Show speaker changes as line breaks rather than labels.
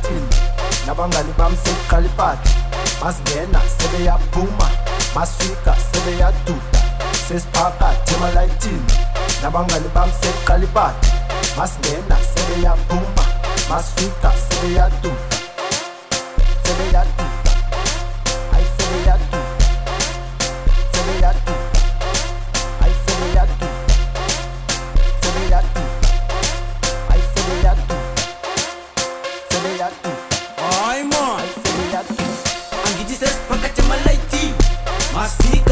elayitini nabangani bami sekuqala ipati masingena sebeyaphuma masifika sebeyaduda sesiphakathi emalayitini nabangani bami sekuqala ipati masingena sebeyaphuma masifika sebeyaduda sebeyaduda ayi sebeyaduda sebeyaduda ayi sebeyaduda sebeyaduda ayi sebeyaduda sebeyaduda
Ay man,
sebeyaduda
angithi sesiphakathi emalayitini masifika